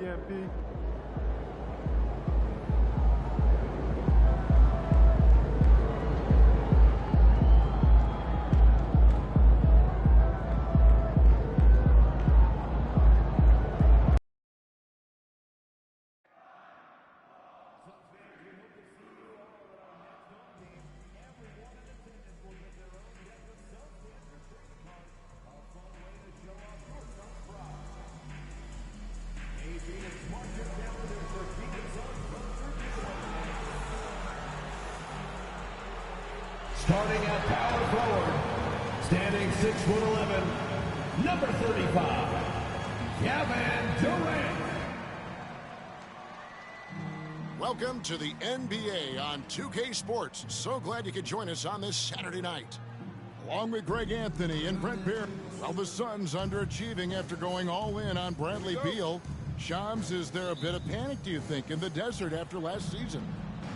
MP. Starting at power forward, standing 6'11", number 35, Kevin Durant. Welcome to the NBA on 2K Sports. So glad you could join us on this Saturday night. Along with Greg Anthony and Brent Beard. Well, the Suns underachieving after going all in on Bradley Beal. Shams, is there a bit of panic, do you think, in the desert after last season?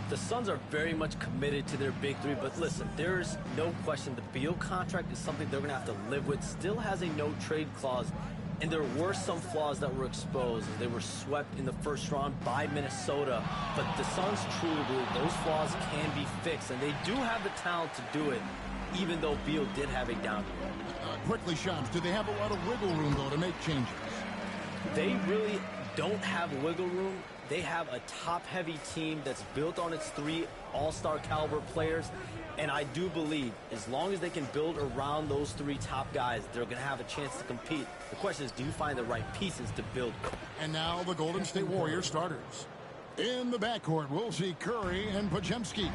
The Suns are very much committed to their big three, but listen, there's no question the Beal contract is something they're going to have to live with. Still has a no-trade clause, and there were some flaws that were exposed. They were swept in the first round by Minnesota, but the Suns truly believe those flaws can be fixed, and they do have the talent to do it, even though Beal did have a down year. Quickly, Shams, do they have a lot of wiggle room, though, to make changes? They really don't have wiggle room. They have a top-heavy team that's built on its three all-star caliber players, and I do believe as long as they can build around those three top guys, they're going to have a chance to compete. The question is, do you find the right pieces to build? And now the Golden State Warriors starters. In the backcourt, we'll see Curry and Podziemski.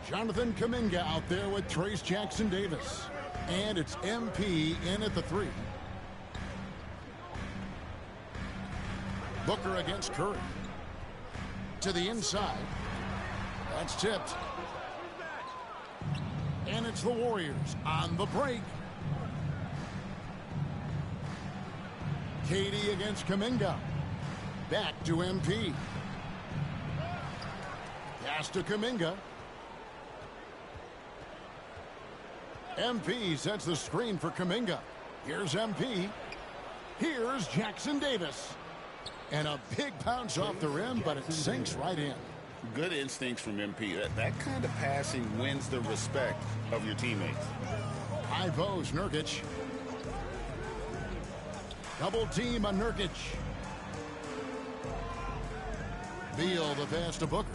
Jonathan Kuminga out there with Trace Jackson-Davis. And it's MP in at the three. Booker against Curry. To the inside. That's tipped. And it's the Warriors on the break. KD against Kuminga. Back to MP. Pass to Kuminga. MP sets the screen for Kuminga. Here's MP. Here's Jackson-Davis. And a big bounce off the rim, but it sinks right in. Good instincts from MP. That kind of passing wins the respect of your teammates. High post, Nurkic. Double team on Nurkic. Beal the pass to Booker.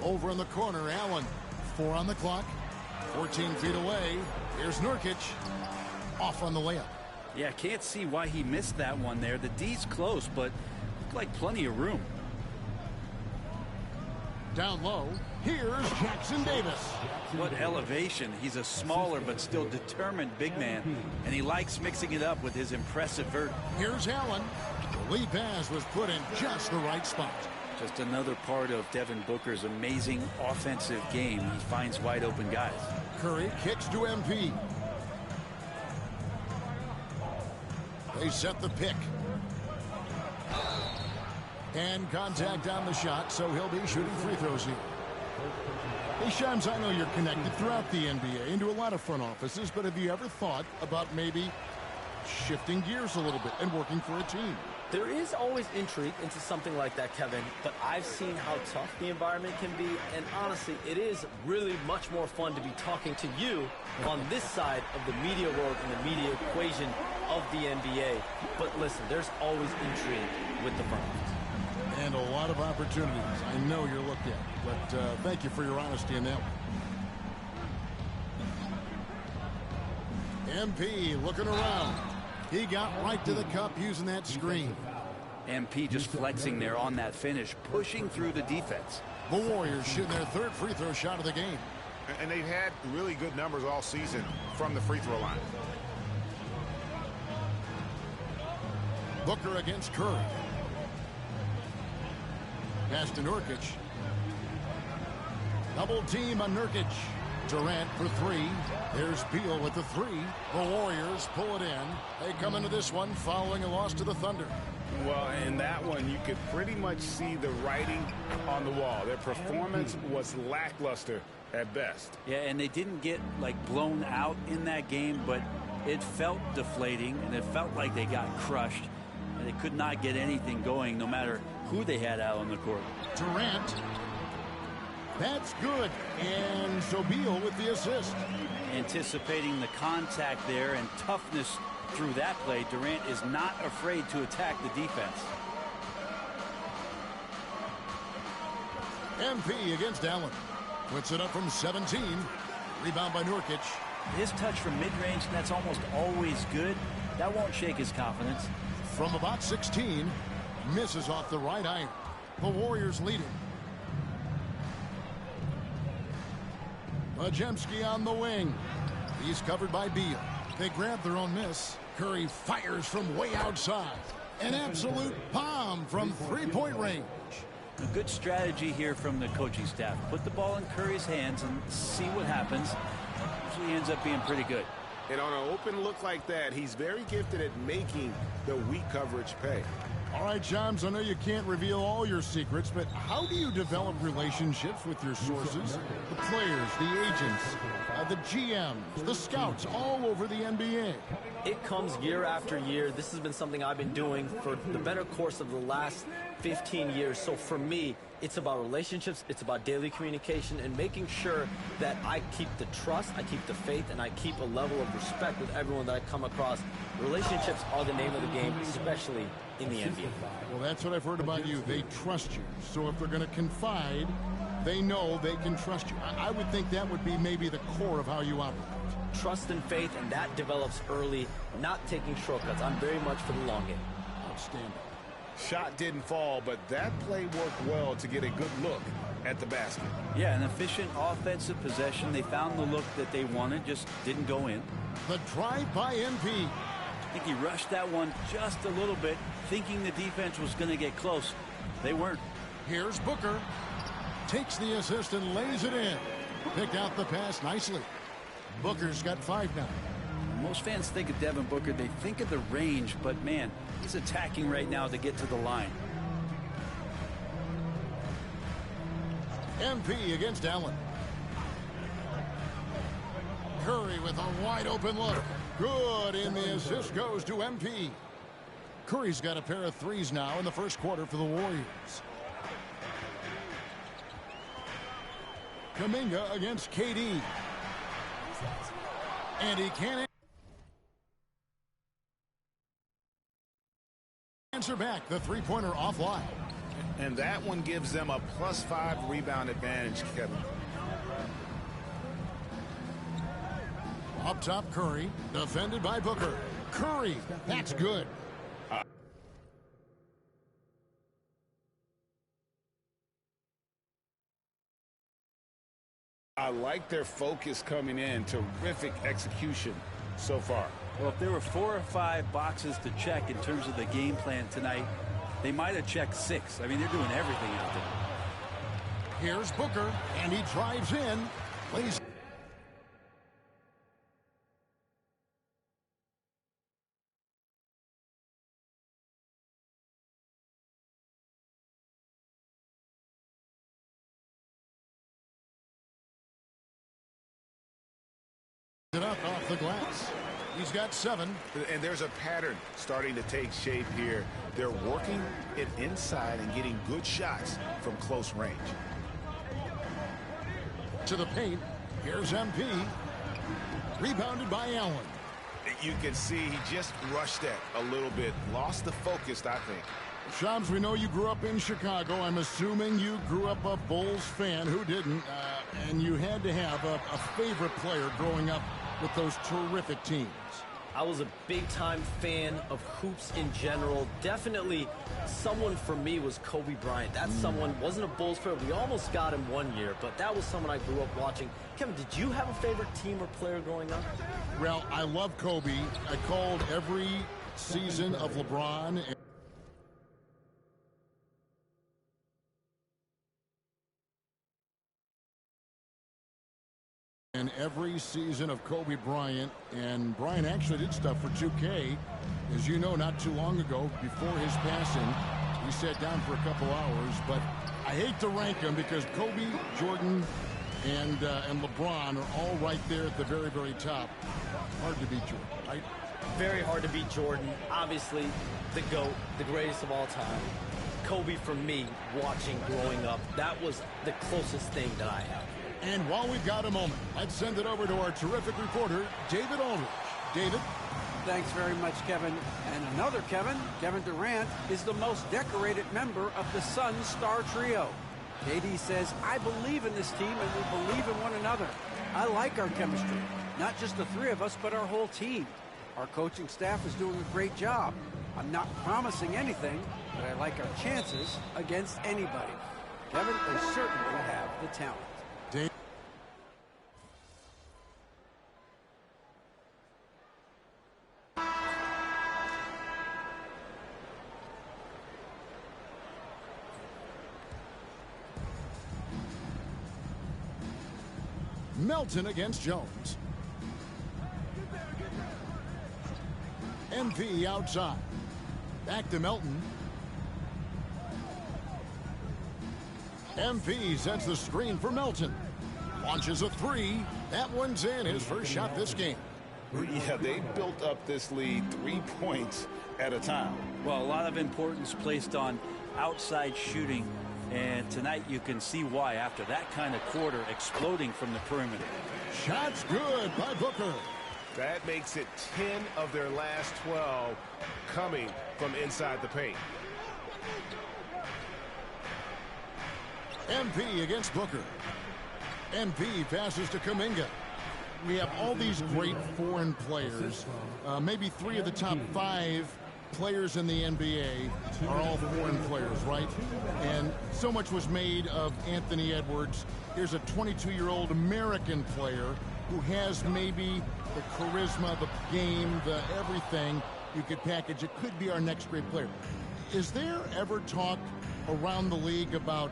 Over in the corner, Allen. 4 on the clock. 14 feet away. Here's Nurkic. Off on the layup. Yeah, can't see why he missed that one there. The D's close, but looked like plenty of room. Down low, here's Jackson-Davis. What elevation. He's a smaller but still determined big man, and he likes mixing it up with his impressive vert. Here's Allen. The lead pass was put in just the right spot. Just another part of Devin Booker's amazing offensive game. He finds wide open guys. Curry kicks to MP. They set the pick. And contact on the shot, so he'll be shooting free throws here. Hey, Shams, I know you're connected throughout the NBA into a lot of front offices, but have you ever thought about maybe shifting gears a little bit and working for a team? There is always intrigue into something like that, Kevin, but I've seen how tough the environment can be, and honestly, it is really much more fun to be talking to you on this side of the media world and the media equation of the NBA. But listen, there's always intrigue with the front office. And a lot of opportunities I know you're looked at, but thank you for your honesty in that one. MP looking around. He got right to the cup using that screen. MP just flexing there on that finish, pushing through the defense. The Warriors shooting their third free throw shot of the game. And they've had really good numbers all season from the free throw line. Booker against Curry. Pass to Nurkic. Double team on Nurkic. Durant for three. There's Beal with the three. The Warriors pull it in. They come into this one following a loss to the Thunder. Well, in that one, you could pretty much see the writing on the wall. Their performance was lackluster at best. Yeah, and they didn't get, like, blown out in that game, but it felt deflating, and it felt like they got crushed. and they could not get anything going no matter who they had out on the court. Durant. That's good. And Sobel with the assist. Anticipating the contact there and toughness through that play, Durant is not afraid to attack the defense. MP against Allen. Puts it up from 17. Rebound by Nurkic. His touch from mid-range, that's almost always good. That won't shake his confidence. From about 16, misses off the right iron. The Warriors leading. Majemski on the wing. He's covered by Beal. They grab their own miss. Curry fires from way outside. An absolute bomb from three-point range. A good strategy here from the coaching staff. Put the ball in Curry's hands and see what happens. Usually ends up being pretty good. And on an open look like that, he's very gifted at making the weak coverage pay. All right, Shams, I know you can't reveal all your secrets, but how do you develop relationships with your sources? The players, the agents, the GMs, the scouts all over the NBA. It comes year after year. This has been something I've been doing for the better course of the last 15 years. So for me, it's about relationships, it's about daily communication, and making sure that I keep the trust, I keep the faith, and I keep a level of respect with everyone that I come across. Relationships are the name of the game, especially in the NBA. Well, that's what I've heard about you. They trust you. So if they're going to confide, they know they can trust you. I would think that would be maybe the core of how you operate. Trust and faith, and that develops early, not taking shortcuts. I'm very much for the long game. Outstanding. Shot didn't fall, but that play worked well to get a good look at the basket. Yeah, an efficient offensive possession. They found the look that they wanted, just didn't go in. The drive by MP. I think he rushed that one just a little bit, thinking the defense was going to get close. They weren't. Here's Booker. Takes the assist and lays it in. Picked out the pass nicely. Booker's got 5 now. Most fans think of Devin Booker. They think of the range, but, man, he's attacking right now to get to the line. MP against Allen. Curry with a wide open look. Good, and the assist goes to MP. Curry's got a pair of threes now in the first quarter for the Warriors. Kuminga against KD. And he can't answer back. The three-pointer offline. And that one gives them a +5 rebound advantage, Kevin. Up top, Curry, defended by Booker. Curry, that's good. I like their focus coming in. Terrific execution so far. Well, if there were 4 or 5 boxes to check in terms of the game plan tonight, they might have checked 6. I mean, they're doing everything out there. Here's Booker, and he drives in. Plays. It up off the glass. He's got 7. And there's a pattern starting to take shape here. They're working it inside and getting good shots from close range. To the paint. Here's MP. Rebounded by Allen. You can see he just rushed that a little bit. Lost the focus, I think. Shams, we know you grew up in Chicago. I'm assuming you grew up a Bulls fan. Who didn't? And you had to have a favorite player growing up with those terrific teams. I was a big-time fan of hoops in general. Definitely someone for me was Kobe Bryant. That someone wasn't a Bulls player. We almost got him one year, but that was someone I grew up watching. Kevin, did you have a favorite team or player growing up? Well, I love Kobe. I called every season of LeBron. And every season of Kobe Bryant, and Bryant actually did stuff for 2K, as you know, not too long ago, before his passing. He sat down for a couple hours, but I hate to rank them because Kobe, Jordan, and LeBron are all right there at the very, very top. Hard to beat Jordan, right? Very hard to beat Jordan. Obviously, the GOAT, the greatest of all time. Kobe, for me, watching growing up, that was the closest thing that I have. And while we've got a moment, let's send it over to our terrific reporter, David Aldridge. David? Thanks very much, Kevin. And another Kevin, Kevin Durant, is the most decorated member of the Suns star trio. KD says, I believe in this team and we believe in one another. I like our chemistry. Not just the three of us, but our whole team. Our coaching staff is doing a great job. I'm not promising anything, but I like our chances against anybody. Kevin, they certainly have the talent. Dave? Melton against Jones. MP outside. Back to Melton. MP sets the screen for Melton. Launches a three. That one's in, his first shot this game. Yeah, they built up this lead 3 points at a time. Well, a lot of importance placed on outside shooting. And tonight you can see why after that kind of quarter exploding from the perimeter. Shots good by Booker. That makes it 10 of their last 12 coming from inside the paint. MP against Booker. MP passes to Kuminga. We have all these great foreign players. Maybe 3 of the top 5 players in the NBA are all foreign players, right? And so much was made of Anthony Edwards. Here's a 22-year-old American player who has maybe the charisma, the game, the everything you could package. It could be our next great player. Is there ever talk around the league about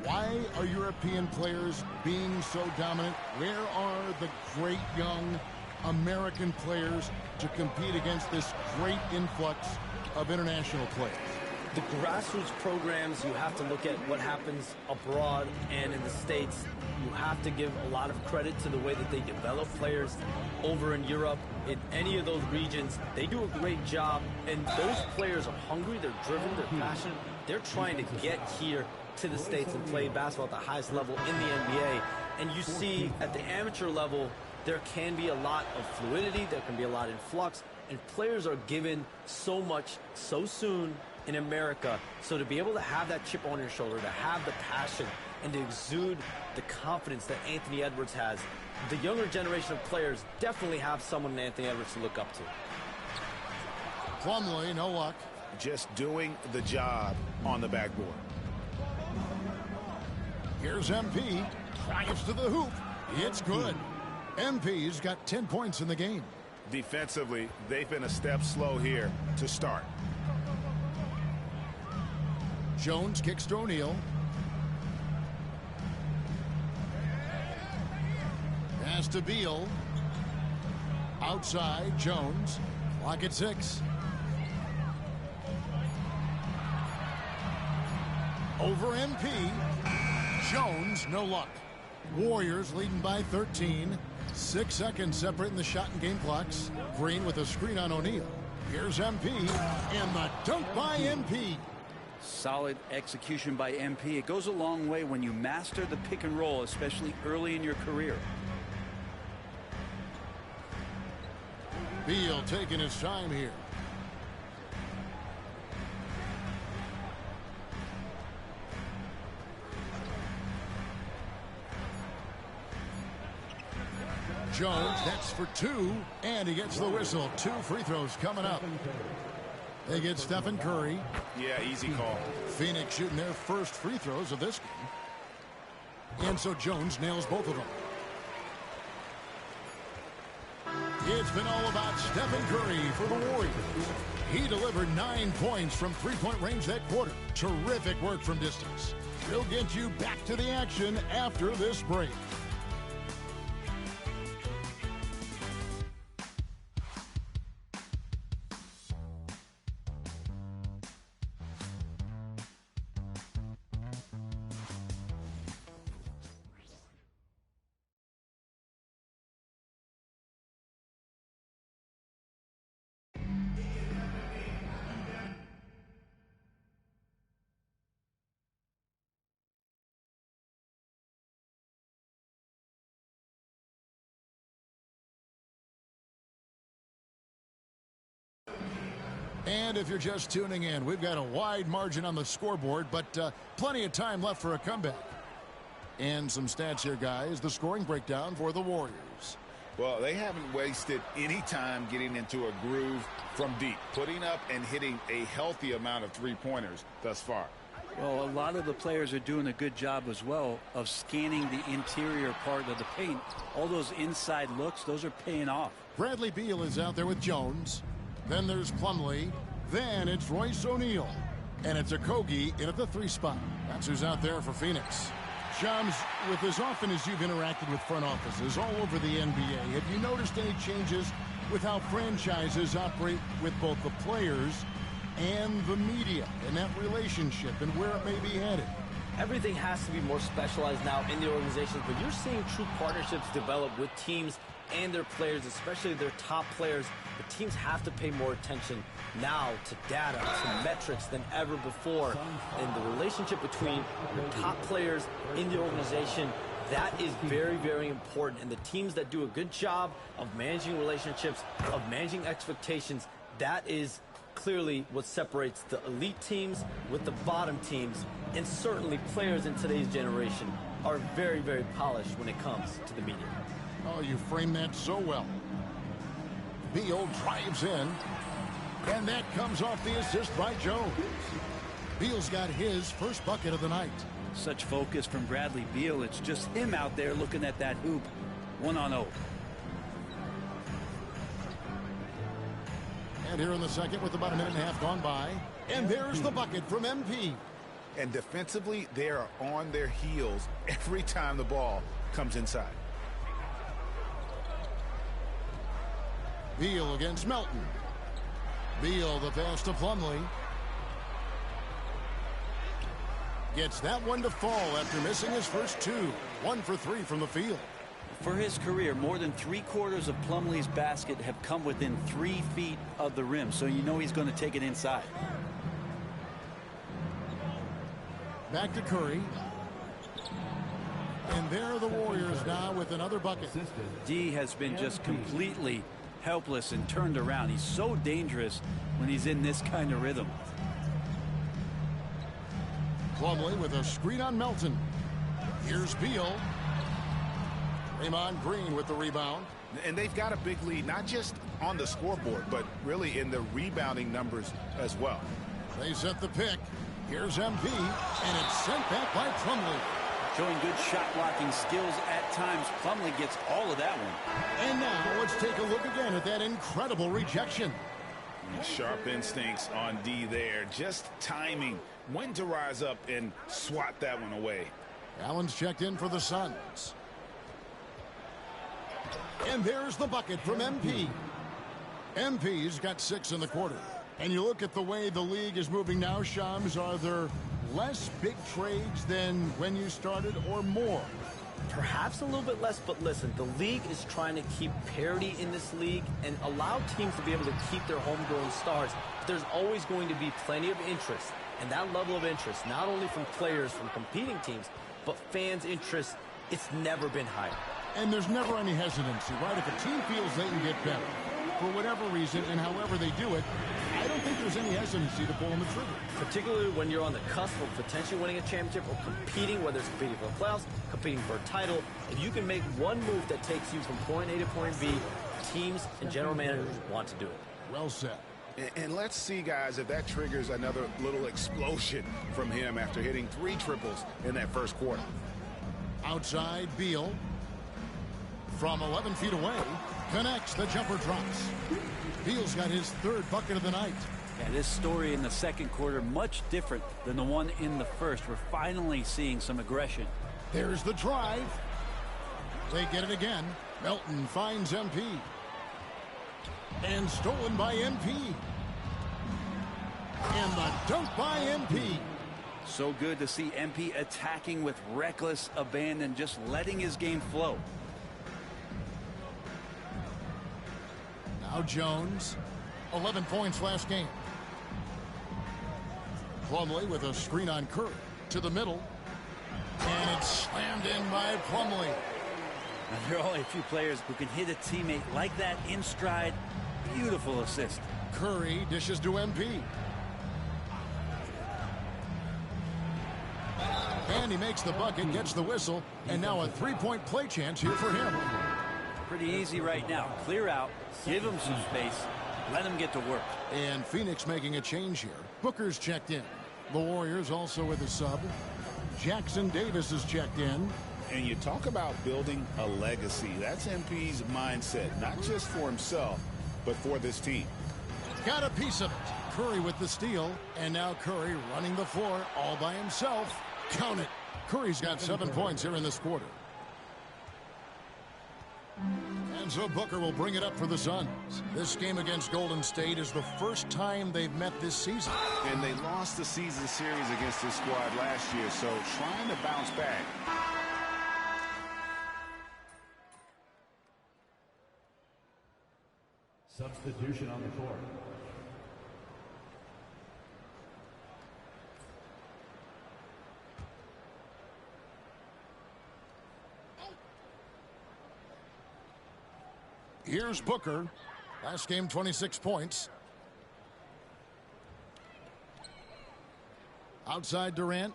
why are European players being so dominant? Where are the great young American players to compete against this great influx of international players? The grassroots programs, you have to look at what happens abroad and in the States. You have to give a lot of credit to the way that they develop players over in Europe. In any of those regions, they do a great job, and those players are hungry, they're driven, they're passionate. They're trying to get here to the States and play basketball at the highest level in the NBA. And you see at the amateur level, there can be a lot of fluidity, there can be a lot of flux, and players are given so much so soon in America. So to be able to have that chip on your shoulder, to have the passion, and to exude the confidence that Anthony Edwards has, the younger generation of players definitely have someone in Anthony Edwards to look up to. Plumlee, no luck. Just doing the job on the backboard. Here's MP. Drives to the hoop. It's good. MP's got 10 points in the game. Defensively, they've been a step slow here to start. Jones kicks to O'Neal. Pass to Beal. Outside, Jones. Clock at 6. Over MP. Jones, no luck. Warriors leading by 13. 6 seconds separating the shot and game clocks. Green with a screen on O'Neal. Here's MP, and the dunk by MP. Solid execution by MP. It goes a long way when you master the pick and roll, especially early in your career. Beal taking his time here. Jones, that's for 2, and he gets the whistle. 2 free throws coming up. They get Stephen Curry. Yeah, easy call. Phoenix shooting their first free throws of this game. And so Jones nails both of them. It's been all about Stephen Curry for the Warriors. He delivered 9 points from three-point range that quarter. Terrific work from distance. We'll get you back to the action after this break. And if you're just tuning in, we've got a wide margin on the scoreboard, but plenty of time left for a comeback. And some stats here, guys. The scoring breakdown for the Warriors. Well, they haven't wasted any time getting into a groove from deep, putting up and hitting a healthy amount of three-pointers thus far. Well, a lot of the players are doing a good job as well of scanning the interior part of the paint. All those inside looks, those are paying off. Bradley Beal is out there with Jones. Then there's Plumlee. Then it's Royce O'Neal. And it's Okogie in at the 3 spot. That's who's out there for Phoenix. Shams, with as often as you've interacted with front offices all over the NBA, have you noticed any changes with how franchises operate with both the players and the media and that relationship and where it may be headed? Everything has to be more specialized now in the organizations, but you're seeing true partnerships develop with teams and their players, especially their top players. The teams have to pay more attention now to data, to metrics than ever before. And the relationship between your top players in the organization, that is very, very important. And the teams that do a good job of managing relationships, of managing expectations, that is clearly what separates the elite teams with the bottom teams. And certainly players in today's generation are very, very polished when it comes to the media. Oh, you framed that so well. Beal drives in, and that comes off the assist by Jones. Beal's got his first bucket of the night. Such focus from Bradley Beal. It's just him out there looking at that hoop, 1-on-0. And here in the second with about a minute and a half gone by. And there's the bucket from MP. And defensively, they are on their heels every time the ball comes inside. Beal against Melton. Beal the pass to Plumlee. Gets that one to fall after missing his first 2. 1 for 3 from the field. For his career, more than 3/4 of Plumlee's basket have come within 3 feet of the rim, so you know he's going to take it inside. Back to Curry. And there are the Warriors now with another bucket. D has been just completely helpless and turned around. He's so dangerous when he's in this kind of rhythm. Plumlee with a screen on Melton. Here's Beal. Draymond Green with the rebound. And they've got a big lead, not just on the scoreboard, but really in the rebounding numbers as well. They set the pick. Here's MP, and it's sent back by Plumlee. Showing good shot blocking skills at times. Plumlee gets all of that one. And now let's take a look again at that incredible rejection. Sharp instincts on D there. Just timing when to rise up and swat that one away. Allen's checked in for the Suns. And there's the bucket from MP. MP's got 6 in the quarter. And you look at the way the league is moving now, Shams, are there less big trades than when you started or more? Perhaps a little bit less, but listen, the league is trying to keep parity in this league and allow teams to be able to keep their homegrown stars. But there's always going to be plenty of interest, and that level of interest, not only from players from competing teams, but fans' interest, it's never been higher. And there's never any hesitancy, right? If a team feels they can get better, for whatever reason and however they do it, I don't think there's any hesitancy to pull on the trigger. Particularly when you're on the cusp of potentially winning a championship or competing, whether it's competing for the playoffs, competing for a title. If you can make one move that takes you from point A to point B, teams and general managers want to do it. Well said. And let's see, guys, if that triggers another little explosion from him after hitting 3 triples in that first quarter. Outside, Beal. From 11 feet away, connects, the jumper drops. Beal's got his 3rd bucket of the night. Yeah, this story in the second quarter, much different than the one in the first. We're finally seeing some aggression. There's the drive. They get it again. Melton finds MP. And stolen by MP. And the dunk by MP. So good to see MP attacking with reckless abandon, just letting his game flow. Now Jones, 11 points last game. Plumlee with a screen on Curry to the middle. And it's slammed in by Plumlee. Now, there are only a few players who can hit a teammate like that in stride. Beautiful assist. Curry dishes to MP. And he makes the bucket, gets the whistle, and now a three-point play chance here for him. Pretty easy right now. Clear out, give him some space, let him get to work. And Phoenix making a change here. Booker's checked in. The Warriors also with a sub. Jackson Davis is checked in. And you talk about building a legacy. That's MP's mindset, not just for himself, but for this team. Got a piece of it. Curry with the steal. And now Curry running the floor all by himself. Count it. Curry's got 7 points here in this quarter. And so Booker will bring it up for the Suns. This game against Golden State is the first time they've met this season. And they lost the season series against this squad last year, so trying to bounce back. Substitution on the court. Here's Booker. Last game, 26 points. Outside Durant.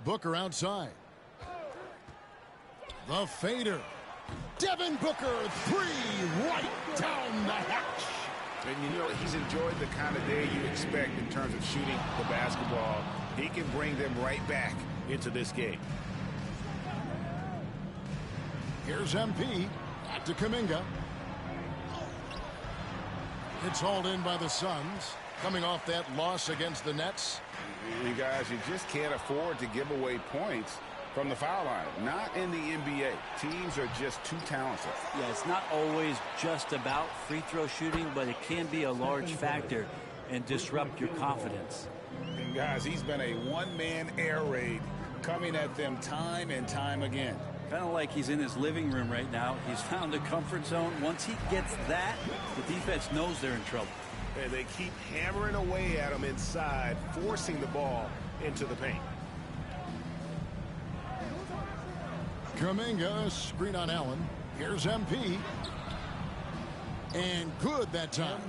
Booker outside. The fader. Devin Booker, three, right down the hatch. And you know, he's enjoyed the kind of day you expect in terms of shooting the basketball. He can bring them right back into this game. Here's MP. Back to Kuminga. It's hauled in by the Suns. Coming off that loss against the Nets. You guys, you just can't afford to give away points from the foul line. Not in the NBA. Teams are just too talented. Yeah, it's not always just about free throw shooting, but it can be a large factor and disrupt your confidence. And guys, he's been a one-man air raid coming at them time and time again. Kind of like he's in his living room right now. He's found a comfort zone. Once he gets that, the defense knows they're in trouble. And they keep hammering away at him inside, forcing the ball into the paint. Kuminga, screen on Allen. Here's MP. And good that time.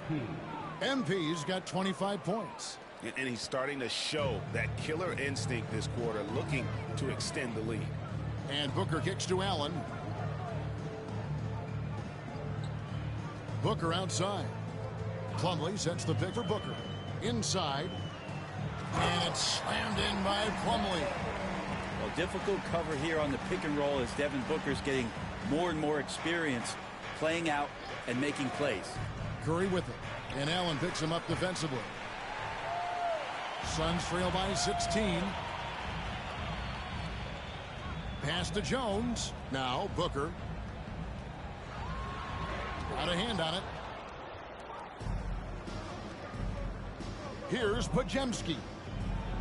MP's got 25 points. And he's starting to show that killer instinct this quarter, looking to extend the lead. And Booker kicks to Allen. Booker outside. Plumlee sets the pick for Booker. Inside. And it's slammed in by Plumlee. Well, difficult cover here on the pick and roll as Devin Booker's getting more and more experience playing out and making plays. Curry with it. And Allen picks him up defensively. Suns trail by 16. Pass to Jones. Now Booker. Got a hand on it. Here's Pajemski.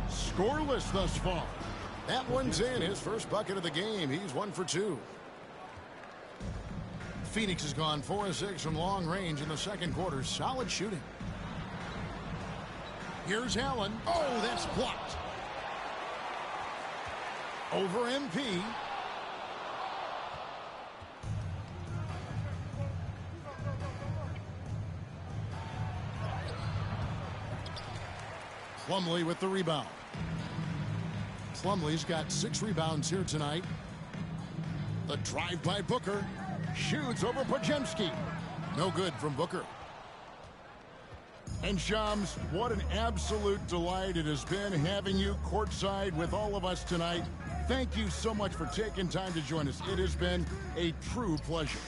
Scoreless thus far. That one's in. His first bucket of the game. He's 1 for 2. Phoenix has gone 4 of 6 from long range in the second quarter. Solid shooting. Here's Allen. Oh, that's blocked. Over MP. Plumlee with the rebound. Plumlee's got 6 rebounds here tonight. The drive by Booker. Shoots over Pajemski. No good from Booker. And Shams, what an absolute delight it has been having you courtside with all of us tonight. Thank you so much for taking time to join us. It has been a true pleasure.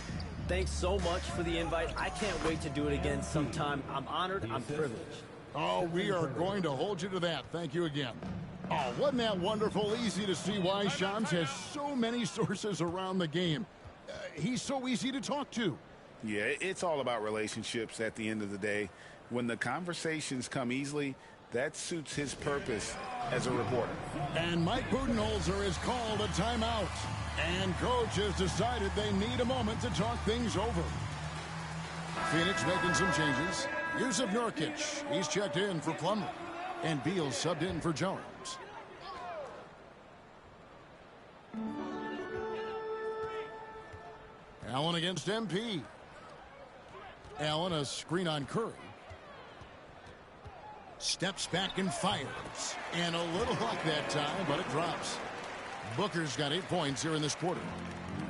Thanks so much for the invite. I can't wait to do it again sometime. I'm honored. I'm privileged. Oh, we are going to hold you to that. Thank you again. Oh, wasn't that wonderful? Easy to see why Shams has so many sources around the game. He's so easy to talk to. Yeah, it's all about relationships at the end of the day. When the conversations come easily, that suits his purpose as a reporter. And Mike Budenholzer has called a timeout. And coach has decided they need a moment to talk things over. Phoenix making some changes. Yusuf Nurkic, he's checked in for Plumlee. And Beal subbed in for Jones. Allen against MP. Allen, a screen on Curry. Steps back and fires. And a little luck that time, but it drops. Booker's got 8 points here in this quarter.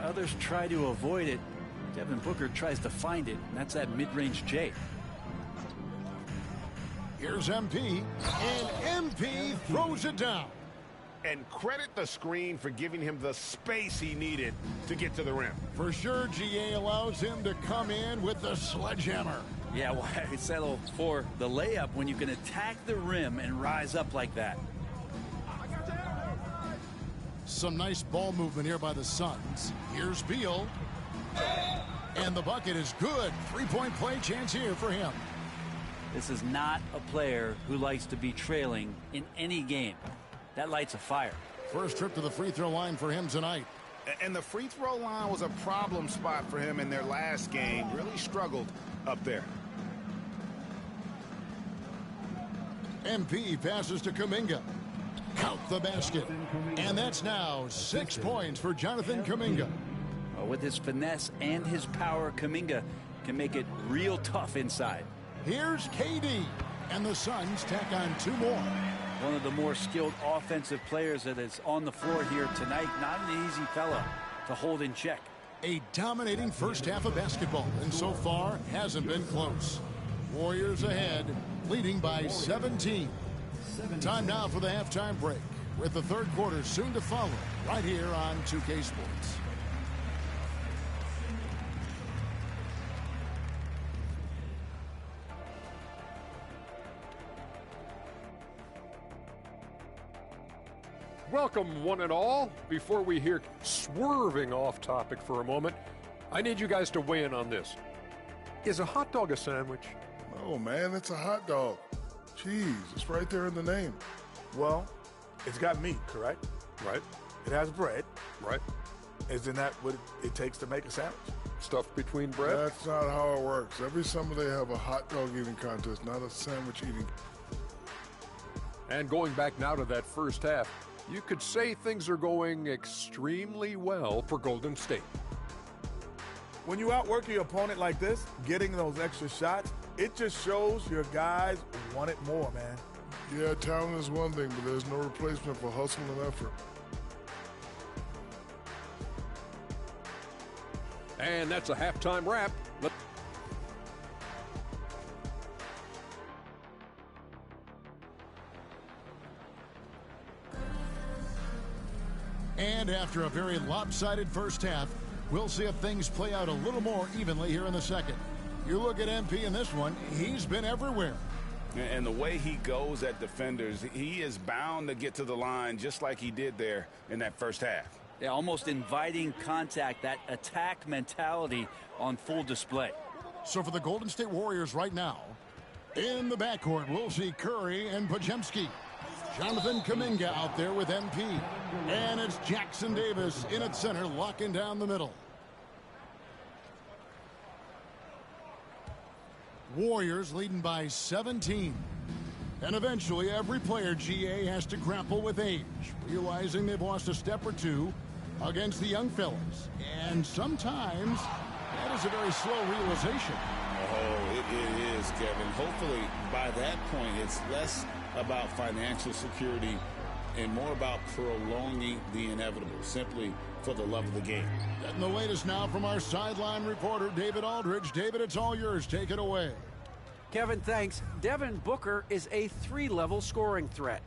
Others try to avoid it. Devin Booker tries to find it, and that's that mid-range J. Here's MP, and MP throws it down. And credit the screen for giving him the space he needed to get to the rim. For sure, GA allows him to come in with the sledgehammer. Yeah, why settle for the layup when you can attack the rim and rise up like that? Some nice ball movement here by the Suns. Here's Beal. And the bucket is good. 3-point play chance here for him. This is not a player who likes to be trailing in any game. That lights a fire. First trip to the free throw line for him tonight. And the free throw line was a problem spot for him in their last game. Really struggled up there. MP passes to Kuminga. Count the basket. And that's now 6 points for Jonathan Kuminga. With his finesse and his power, Kuminga can make it real tough inside. Here's KD. And the Suns tack on 2 more. One of the more skilled offensive players that is on the floor here tonight. Not an easy fella to hold in check. A dominating first half of basketball, and so far hasn't been close. Warriors ahead, leading by 17. Time now for the halftime break, with the third quarter soon to follow, right here on 2K Sports. Welcome, one and all. Before we hear swerving off topic for a moment, I need you guys to weigh in on this. Is a hot dog a sandwich? Oh, man, it's a hot dog. Cheese, it's right there in the name. Well, it's got meat, correct? Right. It has bread. Right. Isn't that what it takes to make a sandwich? Stuff between bread? That's not how it works. Every summer they have a hot dog eating contest, not a sandwich eating. And going back now to that first half, you could say things are going extremely well for Golden State. When you outwork your opponent like this, getting those extra shots, it just shows your guys want it more, man. Yeah, talent is one thing, but there's no replacement for hustle and effort. And that's a halftime wrap. And after a very lopsided first half, we'll see if things play out a little more evenly here in the second. You look at MP in this one, he's been everywhere. And the way he goes at defenders, he is bound to get to the line just like he did there in that first half. Yeah, almost inviting contact, that attack mentality on full display. So for the Golden State Warriors right now, in the backcourt, we'll see Curry and Podziemski. Jonathan Kuminga out there with MP. And it's Jackson Davis in at center, locking down the middle. Warriors leading by 17. And eventually every player, GA, has to grapple with age, realizing they've lost a step or two against the young fellas. And sometimes that is a very slow realization. Oh, it is, Kevin. Hopefully by that point it's less about financial security and more about prolonging the inevitable, simply for the love of the game. And the latest now from our sideline reporter, David Aldridge. David, it's all yours. Take it away. Kevin, thanks. Devin Booker is a 3-level scoring threat.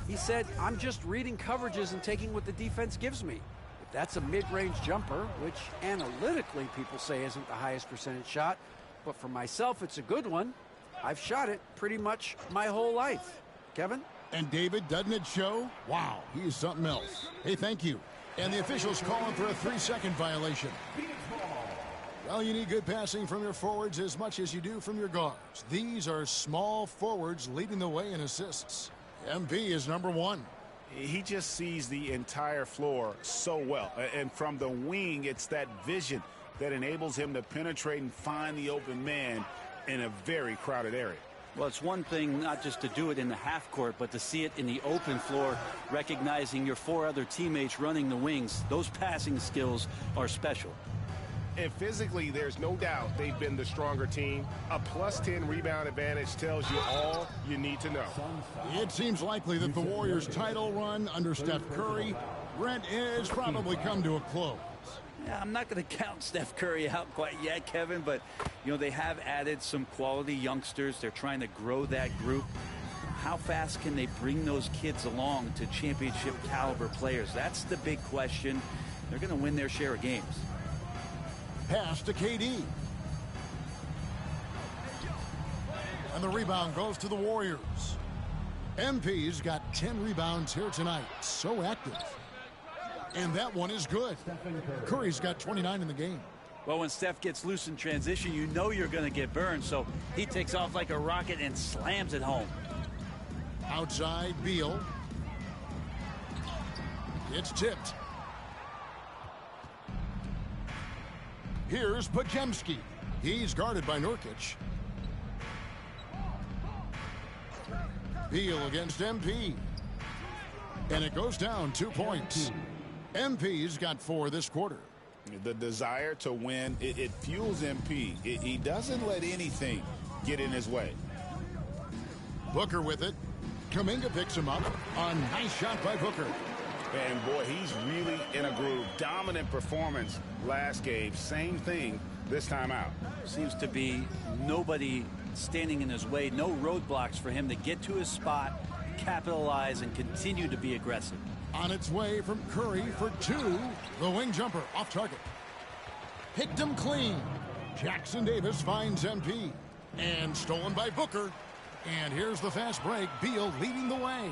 He said, I'm just reading coverages and taking what the defense gives me. If that's a mid-range jumper, which analytically people say isn't the highest percentage shot, but for myself it's a good one. I've shot it pretty much my whole life. Kevin? And David, doesn't it show? Wow, he is something else. Hey, thank you. And the officials calling for a 3-second violation. Well, you need good passing from your forwards as much as you do from your guards. These are small forwards leading the way in assists. MP is number 1. He just sees the entire floor so well. And from the wing, it's that vision that enables him to penetrate and find the open man in a very crowded area. Well, it's one thing not just to do it in the half court, but to see it in the open floor, recognizing your 4 other teammates running the wings. Those passing skills are special. And physically, there's no doubt they've been the stronger team. A +10 rebound advantage tells you all you need to know. It seems likely that the Warriors' title run under Steph Curry, Brent, has probably come to a close. Yeah, I'm not going to count Steph Curry out quite yet, Kevin, but, you know, they have added some quality youngsters. They're trying to grow that group. How fast can they bring those kids along to championship caliber players? That's the big question. They're going to win their share of games. Pass to KD. And the rebound goes to the Warriors. MP's got 10 rebounds here tonight. So active. And that one is good. Curry's got 29 in the game. Well, when Steph gets loose in transition, you know you're going to get burned. So he takes off like a rocket and slams it home. Outside, Beal. It's tipped. Here's Pajemski. He's guarded by Nurkic. Beal against MP. And it goes down 2 points. MP's got 4 this quarter. The desire to win, it fuels MP. He doesn't let anything get in his way. Booker with it. Kuminga picks him up. A nice shot by Booker. And boy, he's really in a groove. Dominant performance last game. Same thing this time out. Seems to be nobody standing in his way. No roadblocks for him to get to his spot, capitalize, and continue to be aggressive. On its way from Curry for 2. The wing jumper off target. Picked him clean. Jackson Davis finds MP. And stolen by Booker. And here's the fast break. Beal leading the way.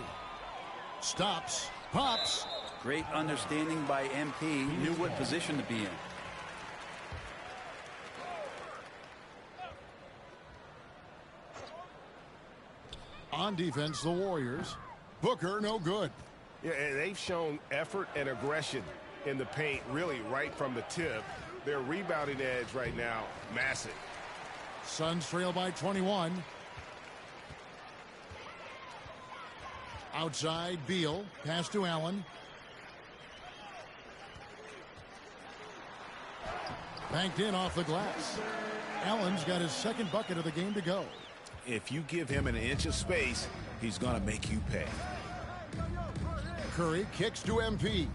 Stops. Pops. Great understanding by MP. Knew what position to be in. On defense, the Warriors. Booker, no good. Yeah, and they've shown effort and aggression in the paint, really right from the tip. Their rebounding edge right now, massive. Suns trail by 21. Outside, Beal. Pass to Allen. Banked in off the glass. Allen's got his second bucket of the game to go. If you give him an inch of space, he's going to make you pay. Curry kicks to MP.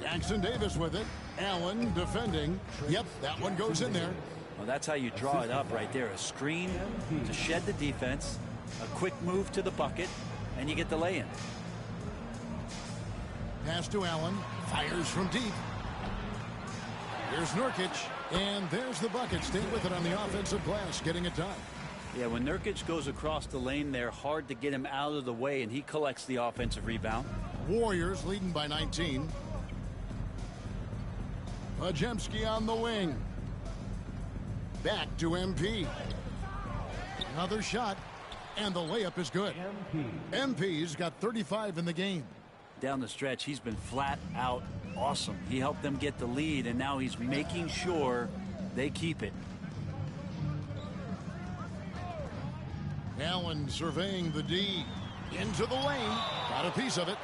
Jackson Davis with it. Allen defending. Yep, that one goes in there. Well, that's how you draw it up right there. A screen to shed the defense, a quick move to the bucket, and you get the lay-in. Pass to Allen. Fires from deep. Here's Nurkic. And there's the bucket. Stay with it on the offensive glass, getting it done. Yeah, when Nurkic goes across the lane, they're hard to get him out of the way, and he collects the offensive rebound. Warriors leading by 19. Pajemski on the wing. Back to MP. Another shot, and the layup is good. MP's got 35 in the game. Down the stretch, he's been flat out awesome. He helped them get the lead, and now he's making sure they keep it. Allen surveying the D. Into the lane. Got a piece of it.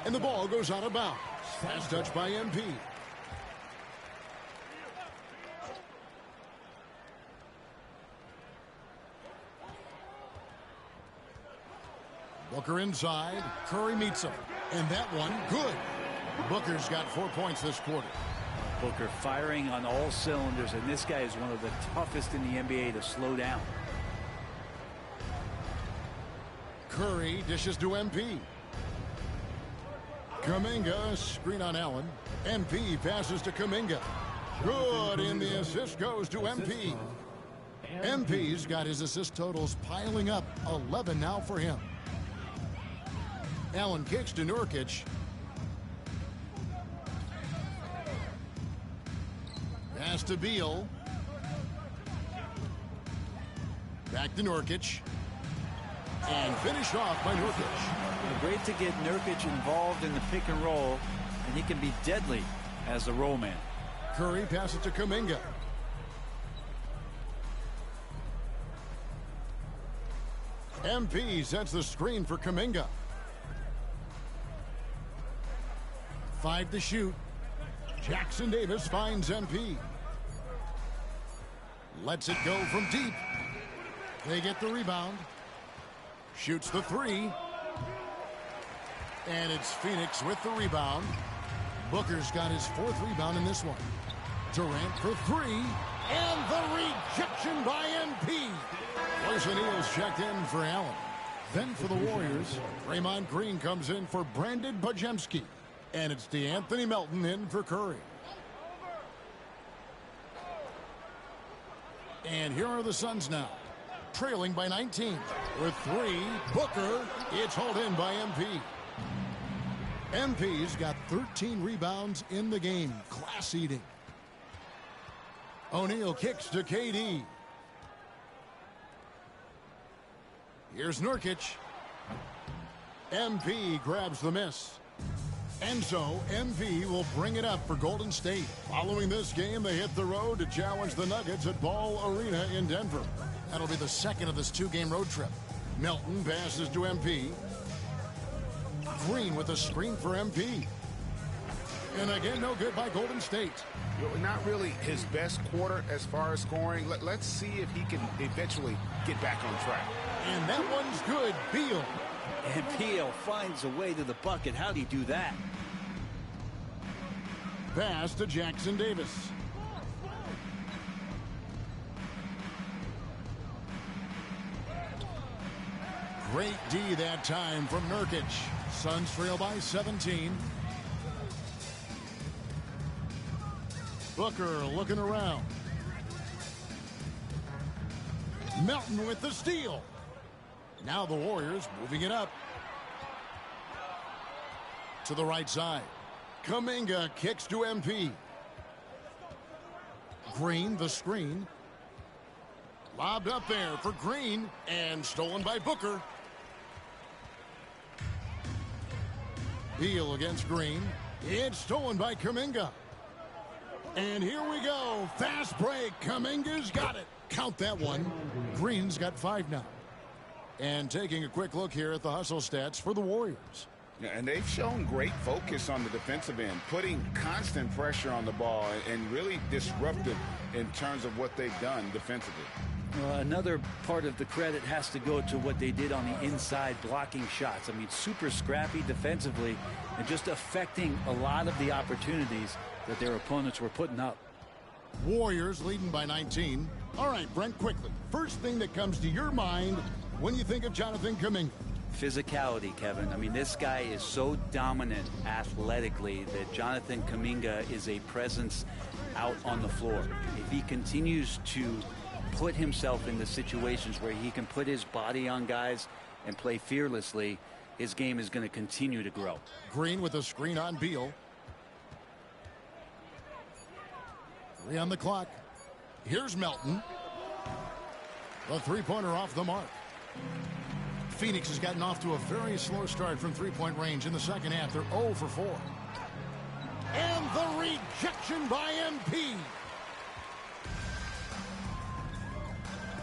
And the ball goes out of bounds. Pass touch by MP. Booker inside. Curry meets him. And that one, good. Booker's got 4 points this quarter. Booker firing on all cylinders, and this guy is one of the toughest in the NBA to slow down. Curry dishes to MP. Kuminga, screen on Allen. MP passes to Kuminga. Good, and the assist goes to MP. MP's got his assist totals piling up. 11 now for him. Allen kicks to Nurkic. Pass to Beal. Back to Nurkic. And finished off by Nurkic. Great to get Nurkic involved in the pick and roll, and he can be deadly as a roll man. Curry passes to Kuminga. MP sets the screen for Kuminga. 5 to shoot. Jackson Davis finds MP. Lets it go from deep. They get the rebound. Shoots the 3. And it's Phoenix with the rebound. Booker's got his 4th rebound in this one. Durant for 3. And the rejection by MP. Royce O'Neal's checked in for Allen. Then for the Warriors, Draymond Green comes in for Brandon Bajemski. And it's DeAnthony Melton in for Curry. And here are the Suns now, trailing by 19. With 3, Booker, it's hauled in by MP. MP's got 13 rebounds in the game. Class eating. O'Neal kicks to KD. Here's Nurkic. MP grabs the miss. And so MP will bring it up for Golden State. Following this game, they hit the road to challenge the Nuggets at Ball Arena in Denver. That'll be the second of this 2-game road trip. Melton passes to MP. Green with a screen for MP. And again, no good by Golden State. Not really his best quarter as far as scoring. Let's see if he can eventually get back on track. And that one's good. Beal. And Beal finds a way to the bucket. How'd he do that? Pass to Jackson Davis. Great D that time from Nurkic. Suns trail by 17. Booker looking around. Melton with the steal. Now the Warriors moving it up. To the right side. Kuminga kicks to MP. Green the screen. Lobbed up there for Green and stolen by Booker. Beal against Green. It's stolen by Kuminga. And here we go. Fast break. Kuminga's got it. Count that one. Green's got 5 now. And taking a quick look here at the hustle stats for the Warriors. Yeah, and they've shown great focus on the defensive end, putting constant pressure on the ball and really disruptive in terms of what they've done defensively. Another part of the credit has to go to what they did on the inside, blocking shots. I mean, super scrappy defensively and just affecting a lot of the opportunities that their opponents were putting up. Warriors leading by 19. All right, Brent, quickly. First thing that comes to your mind when you think of Jonathan Kuminga. Physicality, Kevin. I mean, this guy is so dominant athletically that Jonathan Kuminga is a presence out on the floor. If he continues to put himself in the situations where he can put his body on guys and play fearlessly, his game is going to continue to grow. Green with a screen on Beal. 3 on the clock. Here's Melton. The three-pointer off the mark. Phoenix has gotten off to a very slow start from three-point range in the second half. They're 0 for 4. And the rejection by MP.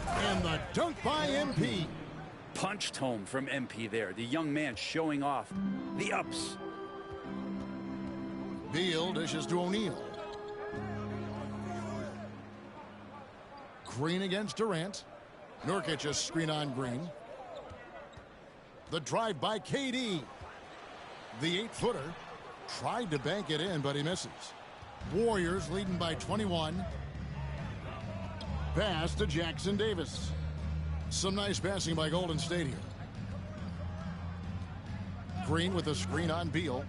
And the dunk by MP. Punched home from MP there. The young man showing off the ups. Beal dishes to O'Neal. Green against Durant. Nurkic a screen on Green. The drive by KD. The 8-footer tried to bank it in, but he misses. Warriors leading by 21. Pass to Jackson Davis. Some nice passing by Golden State here. Green with a screen on Beal.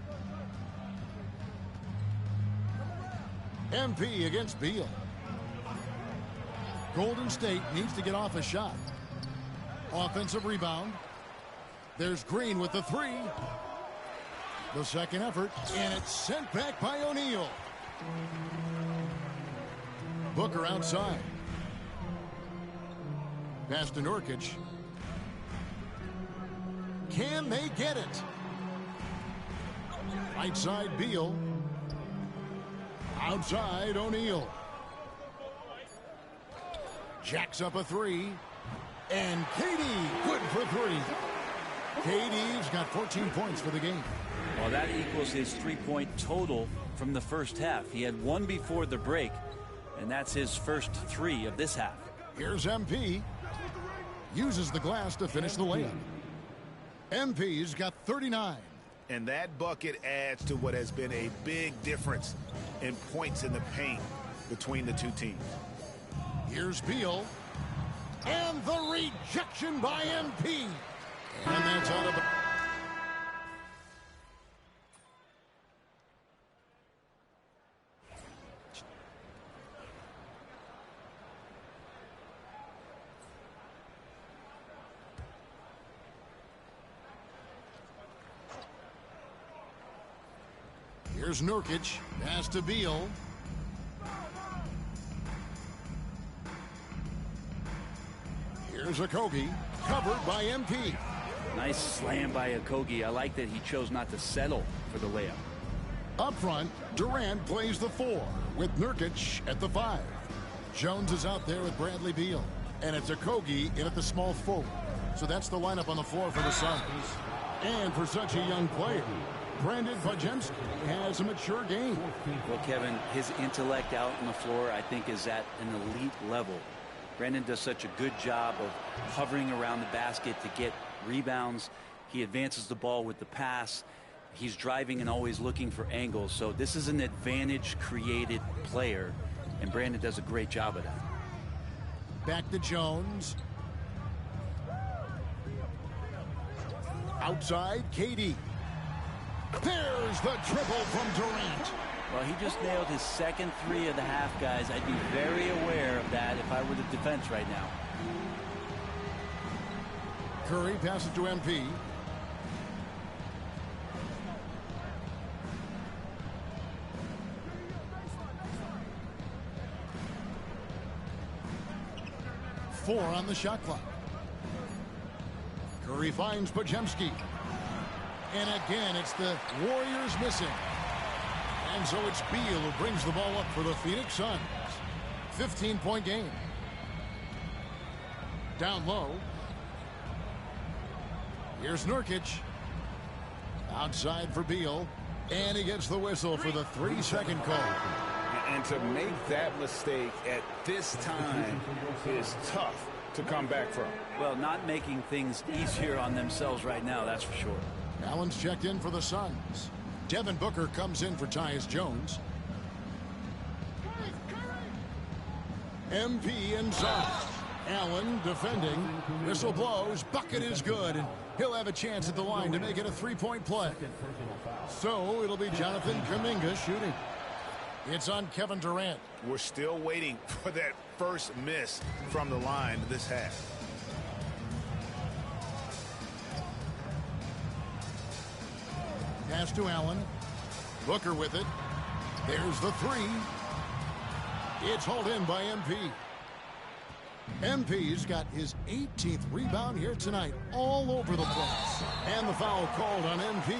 MP against Beal. Golden State needs to get off a shot. Offensive rebound. There's Green with the 3. The second effort, and it's sent back by O'Neal. Booker outside. Pass to Nurkic. Can they get it? Right side, Beal. Outside, O'Neal. Jacks up a 3. And KD, good for 3. KD's got 14 points for the game. Well, that equals his 3-point total from the first half. He had one before the break, and that's his first 3 of this half. Here's MP. Uses the glass to finish the layup. MP's got 39. And that bucket adds to what has been a big difference in points in the paint between the two teams. Here's Beal. And the rejection by MP. And that's out of the... Here's Nurkic. Pass to Beal. Here's Okogie. Covered by MP. Nice slam by Okogie. I like that he chose not to settle for the layup. Up front, Durant plays the 4 with Nurkic at the 5. Jones is out there with Bradley Beal. And it's Okogie in at the small forward. So that's the lineup on the floor for the Suns. And for such a young player, Brandon Podziemski has a mature game. Well, Kevin, his intellect out on the floor, I think, is at an elite level. Brandon does such a good job of hovering around the basket to get rebounds. He advances the ball with the pass. He's driving and always looking for angles. So this is an advantage-created player, and Brandon does a great job of that. Back to Jones. Outside, KD. There's the triple from Durant. Well, he just nailed his second 3 of the half, guys. I'd be very aware of that if I were the defense right now. Curry passes to MP. Four on the shot clock. Curry finds Podziemski. And again, it's the Warriors missing. And so it's Beal who brings the ball up for the Phoenix Suns. 15-point game. Down low. Here's Nurkic. Outside for Beal. And he gets the whistle for the 3-second call. And to make that mistake at this time is tough to come back from. Well, not making things easier on themselves right now, that's for sure. Allen's checked in for the Suns. Devin Booker comes in for Tyus Jones. MP inside. Allen defending. Whistle blows. Bucket is good. And he'll have a chance at the line to make it a 3-point play. So it'll be Jonathan Kuminga shooting. It's on Kevin Durant. We're still waiting for that first miss from the line this half. Pass to Allen. Booker with it. There's the 3. It's hauled in by MP. MP's got his 18th rebound here tonight, all over the place. And the foul called on MP.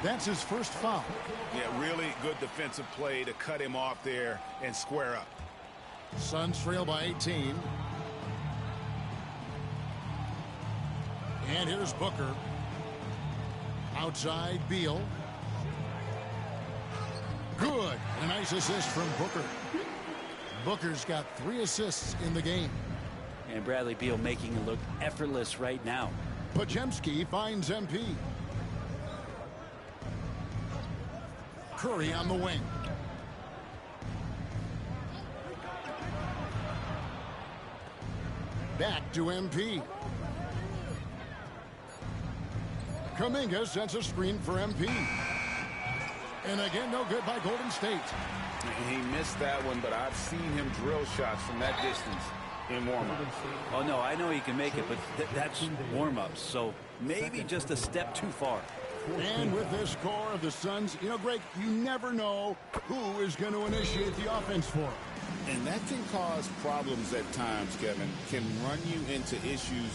That's his first foul. Yeah, really good defensive play to cut him off there and square up. Suns trail by 18. And here's Booker. Outside, Beal. Good. A nice assist from Booker. Booker's got 3 assists in the game. And Bradley Beal making it look effortless right now. Podziemski finds MP. Curry on the wing. Back to MP. Kuminga sets a screen for MP. And again, no good by Golden State. He missed that one, but I've seen him drill shots from that distance in warm-up. Oh, no, I know he can make it, but that's warm-ups, so maybe just a step too far. And with this core of the Suns, you know, Greg, you never know who is going to initiate the offense for them. And that can cause problems at times, Kevin. Can run you into issues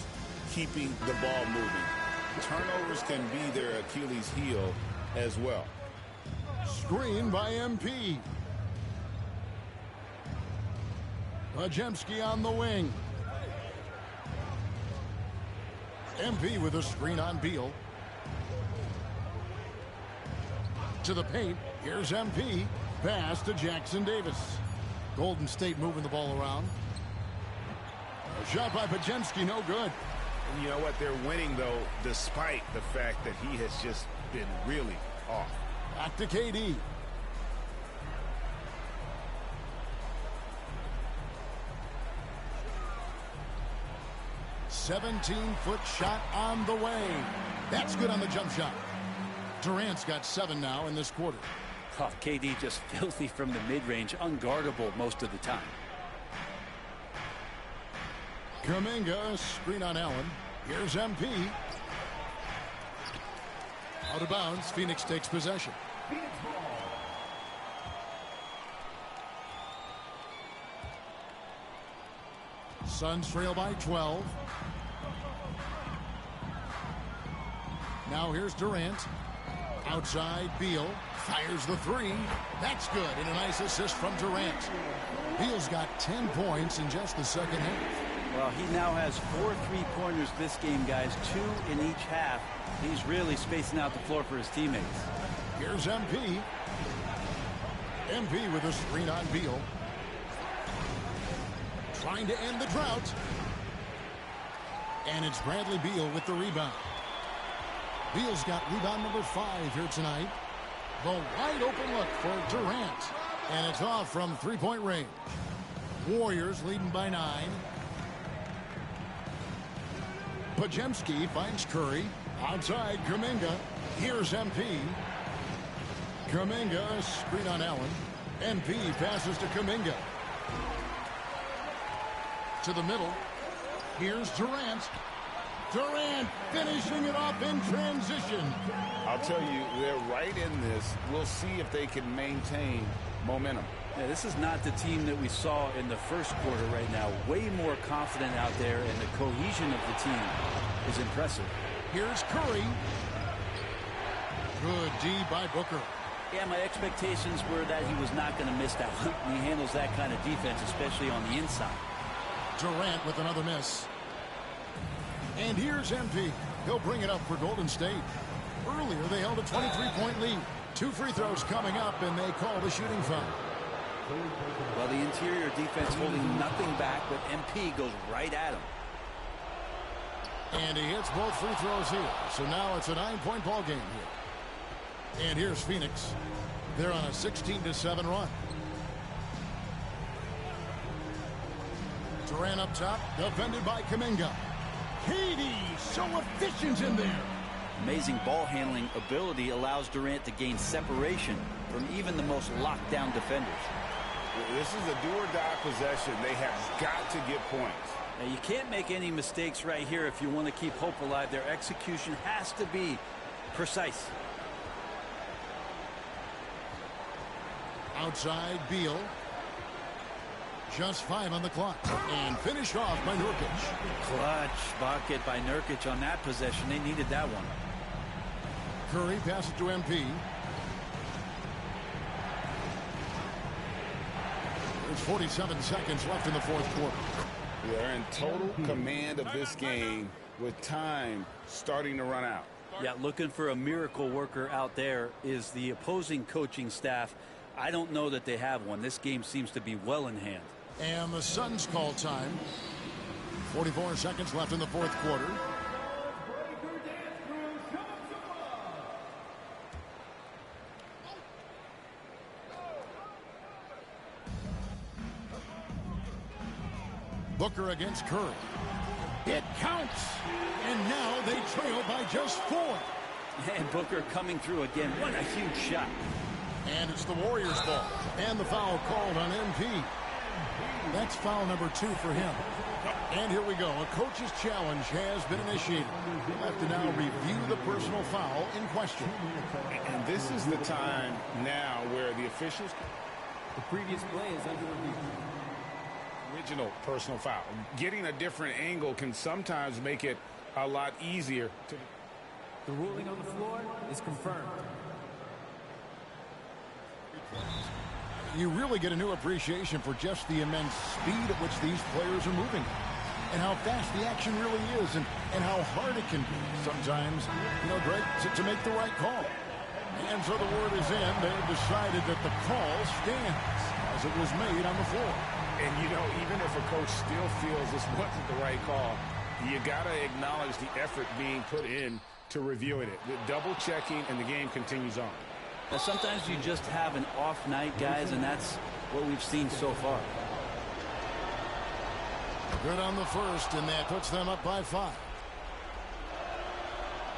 keeping the ball moving. Turnovers can be their Achilles heel as well. Screen by MP. Podziemski on the wing. MP with a screen on Beal. To the paint. Here's MP. Pass to Jackson Davis. Golden State moving the ball around. A shot by Pajemski, no good. And you know what? They're winning, though, despite the fact that he has just been really off. Back to KD. "17-foot shot on the way." That's good on the jump shot. Durant's got 7 now in this quarter. Oh, KD just filthy from the mid-range, unguardable most of the time. Kuminga, screen on Allen. Here's MP. Out of bounds, Phoenix takes possession. Suns trail by 12. Now here's Durant. Outside, Beal fires the 3. That's good, and a nice assist from Durant. Beal's got 10 points in just the second half. Well, he now has 4 3-pointers this game, guys, 2 in each half. He's really spacing out the floor for his teammates. Here's MP. MP with a screen on Beal. Trying to end the drought. And it's Bradley Beal with the rebound. Beal's got rebound number 5 here tonight. The wide open look for Durant. And it's off from 3-point range. Warriors leading by 9. Pajemski finds Curry. Outside, Kuminga. Here's MP. Kuminga, screen on Allen. MP passes to Kuminga. To the middle. Here's Durant. Durant finishing it off in transition. I'll tell you, they're right in this. We'll see if they can maintain momentum. Yeah, this is not the team that we saw in the first quarter right now. Way more confident out there, and the cohesion of the team is impressive. Here's Curry. Good D by Booker. Yeah, my expectations were that he was not going to miss that one. He handles that kind of defense, especially on the inside. Durant with another miss. And here's MP. He'll bring it up for Golden State. Earlier, they held a 23-point lead. 2 free throws coming up, and they call the shooting foul. Well, the interior defense holding nothing back, but MP goes right at him. And he hits both free throws here. So now it's a 9-point ball game here. And here's Phoenix. They're on a 16-7 run. Durant up top, defended by Kuminga. KD, so efficient in there. Amazing ball handling ability allows Durant to gain separation from even the most locked down defenders. This is a do-or-die possession. They have got to get points. Now, you can't make any mistakes right here if you want to keep hope alive. Their execution has to be precise. Outside, Beal. Just 5 on the clock. And finished off by Nurkic. Clutch bucket by Nurkic on that possession. They needed that one. Curry passes to MP. There's 47 seconds left in the fourth quarter. They're in total command of this game with time starting to run out. Yeah, looking for a miracle worker out there is the opposing coaching staff. I don't know that they have one. This game seems to be well in hand. And the Suns call time. 44 seconds left in the fourth quarter. Booker against Curry. It counts. And now they trail by just 4. And Booker coming through again. What a huge shot. And it's the Warriors' ball. And the foul called on MP. That's foul number 2 for him. And here we go. A coach's challenge has been initiated. We'll have to now review the personal foul in question. And this is the time now where the officials... The previous play is under review. Original personal foul. Getting a different angle can sometimes make it a lot easier to... The ruling on the floor is confirmed. You really get a new appreciation for just the immense speed at which these players are moving and how fast the action really is and how hard it can be sometimes, Greg, to make the right call. And And so the word is in. They've decided that the call stands as it was made on the floor. And, you know, even if a coach still feels this wasn't the right call, you got to acknowledge the effort being put in to reviewing it. The double checking, and the game continues on. Now, sometimes you just have an off night, guys, and that's what we've seen so far. Good on the first, and that puts them up by 5.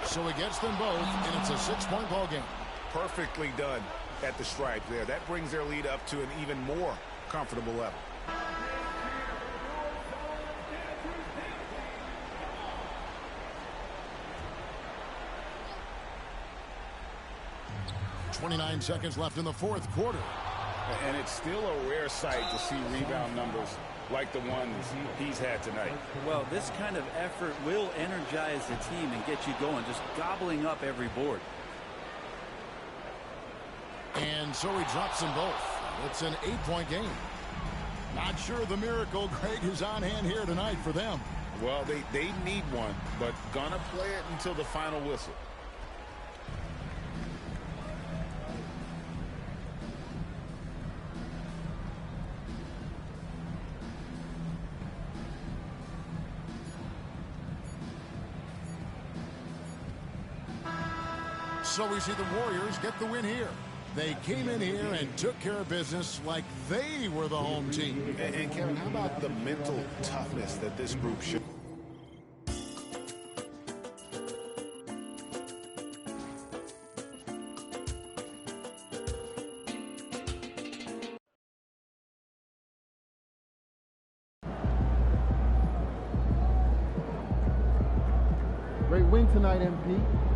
So he gets them both, and it's a 6-point ball game. Perfectly done at the stripe there. That brings their lead up to an even more comfortable level. .29 seconds left in the fourth quarter. And it's still a rare sight to see rebound numbers like the ones he's had tonight. Well, this kind of effort will energize the team and get you going, just gobbling up every board. And so he drops them both. It's an 8-point game. Not sure the miracle, Greg, is on hand here tonight for them. Well, they need one, but gonna play it until the final whistle. So we see the Warriors get the win here. They came in here and took care of business like they were the home team. And Kevin, how about the mental toughness that this group showed? Great win tonight, MP.